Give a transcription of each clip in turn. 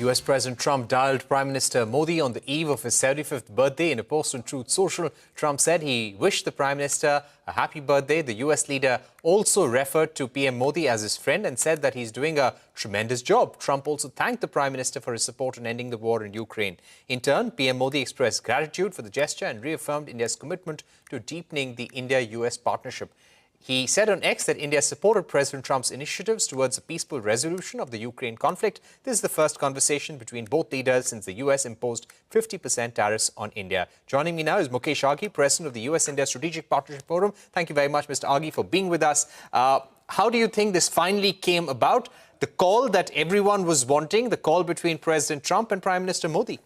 US President Trump dialed Prime Minister Modi on the eve of his 75th birthday. In a post on Truth Social, Trump said he wished the Prime Minister a happy birthday. The US leader also referred to PM Modi as his friend and said that he's doing a tremendous job. Trump also thanked the Prime Minister for his support in ending the war in Ukraine. In turn, PM Modi expressed gratitude for the gesture and reaffirmed India's commitment to deepening the India-US partnership. He said on X that India supported President Trump's initiatives towards a peaceful resolution of the Ukraine conflict. This is the first conversation between both leaders since the US imposed 50% tariffs on India. Joining me now is Mukesh Aghi, President of the US-India Strategic Partnership Forum. Thank you very much, Mr. Aghi, for being with us. How do you think this finally came about? The call that everyone was wanting, the call between President Trump and Prime Minister Modi?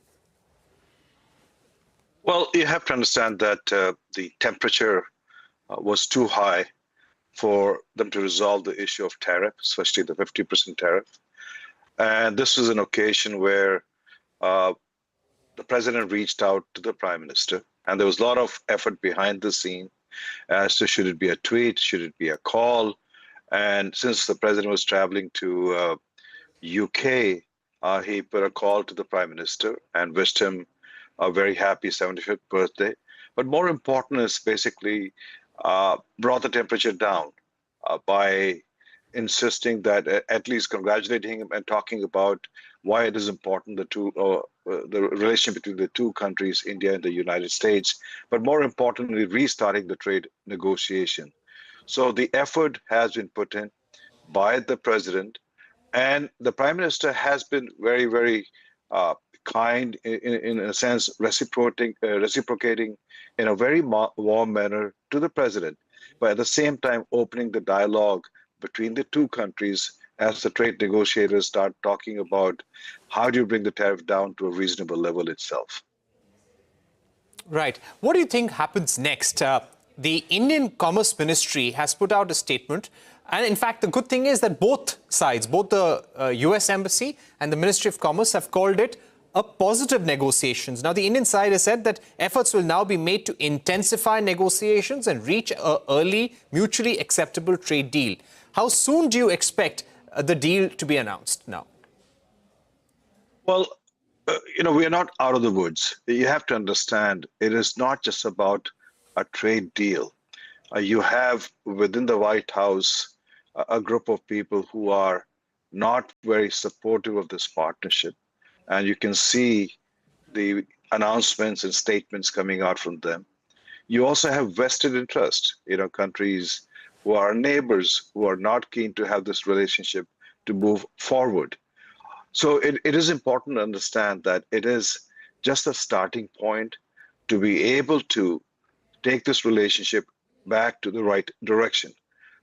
Well, you have to understand that the temperature was too high for them to resolve the issue of tariff, especially the 50% tariff. And this was an occasion where the president reached out to the prime minister, and there was a lot of effort behind the scene as to should it be a tweet, should it be a call. And since the president was traveling to UK, he put a call to the prime minister and wished him a very happy 75th birthday. But more important is basically brought the temperature down by insisting that at least congratulating him and talking about why it is important the relation between the two countries, India and the United States, but more importantly, restarting the trade negotiation. So the effort has been put in by the president, and the prime minister has been very, very kind, in a sense, reciprocating in a very warm manner to the president, but at the same time opening the dialogue between the two countries as the trade negotiators start talking about how do you bring the tariff down to a reasonable level itself. Right. What do you think happens next? The Indian Commerce Ministry has put out a statement. And in fact, the good thing is that both sides, both the US Embassy and the Ministry of Commerce, have called it a positive negotiations. Now, the Indian side has said that efforts will now be made to intensify negotiations and reach an early, mutually acceptable trade deal. How soon do you expect the deal to be announced now? Well, we are not out of the woods. You have to understand, it is not just about a trade deal. You have within the White House a group of people who are not very supportive of this partnership. And you can see the announcements and statements coming out from them. You also have vested interest, countries who are neighbors who are not keen to have this relationship to move forward. So it is important to understand that it is just a starting point to be able to take this relationship back to the right direction.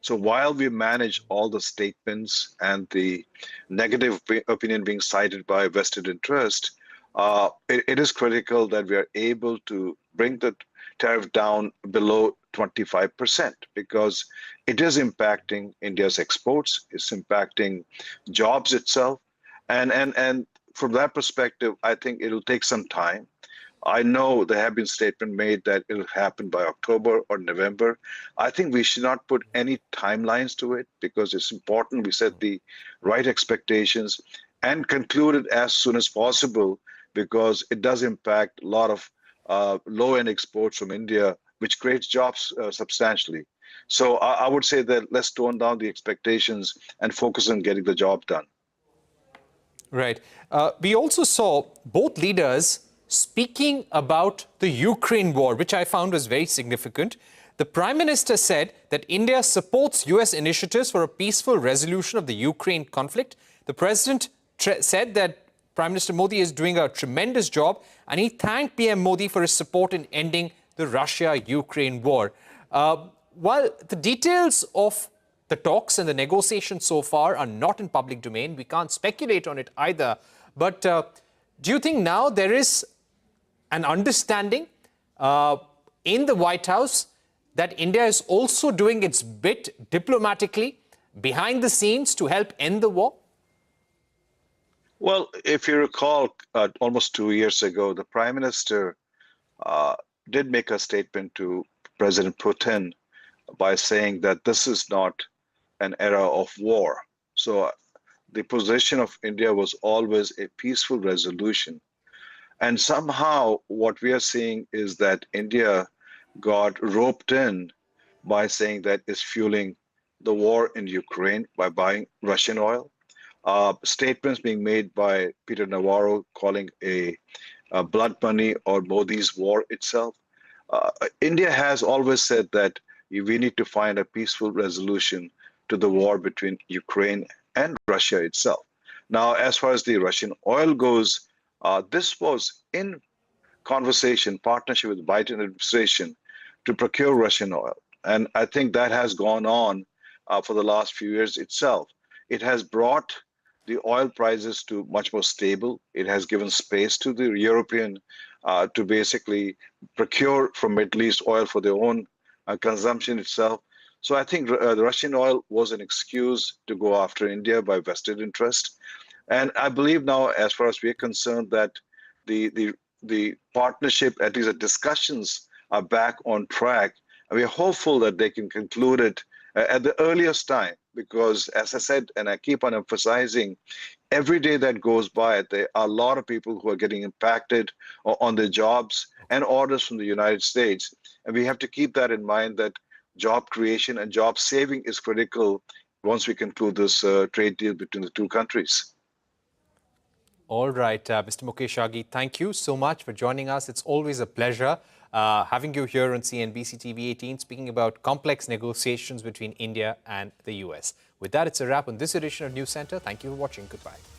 So while we manage all the statements and the negative opinion being cited by vested interest, it is critical that we are able to bring the tariff down below 25%, because it is impacting India's exports, it's impacting jobs itself. And from that perspective, I think it'll take some time. I know there have been statements made that it'll happen by October or November. I think we should not put any timelines to it, because it's important we set the right expectations and conclude it as soon as possible, because it does impact a lot of low-end exports from India, which creates jobs substantially. So I would say that let's tone down the expectations and focus on getting the job done. Right. We also saw both leaders speaking about the Ukraine war, which I found was very significant. The Prime Minister said that India supports US initiatives for a peaceful resolution of the Ukraine conflict. The President said that Prime Minister Modi is doing a tremendous job, and he thanked PM Modi for his support in ending the Russia-Ukraine war. While the details of the talks and the negotiations so far are not in public domain, we can't speculate on it either. But do you think now there is an understanding in the White House that India is also doing its bit diplomatically behind the scenes to help end the war? Well, if you recall, almost 2 years ago, the Prime Minister did make a statement to President Putin by saying that this is not an era of war. So the position of India was always a peaceful resolution. And somehow what we are seeing is that India got roped in by saying that it's fueling the war in Ukraine by buying Russian oil. Statements being made by Peter Navarro calling a blood money or Modi's war itself. India has always said that we need to find a peaceful resolution to the war between Ukraine and Russia itself. Now, as far as the Russian oil goes, this was in conversation, partnership with the Biden administration to procure Russian oil. And I think that has gone on for the last few years itself. It has brought the oil prices to much more stable. It has given space to the European to basically procure from Middle East oil for their own consumption itself. So I think the Russian oil was an excuse to go after India by vested interest. And I believe now, as far as we're concerned, that the partnership, at least the discussions, are back on track. And we're hopeful that they can conclude it at the earliest time, because as I said, and I keep on emphasizing, every day that goes by, there are a lot of people who are getting impacted on their jobs and orders from the United States. And we have to keep that in mind, that job creation and job saving is critical once we conclude this trade deal between the two countries. All right, Mr. Mukesh Aghi, thank you so much for joining us. It's always a pleasure having you here on CNBC TV18, speaking about complex negotiations between India and the US. With that, it's a wrap on this edition of News Center. Thank you for watching. Goodbye.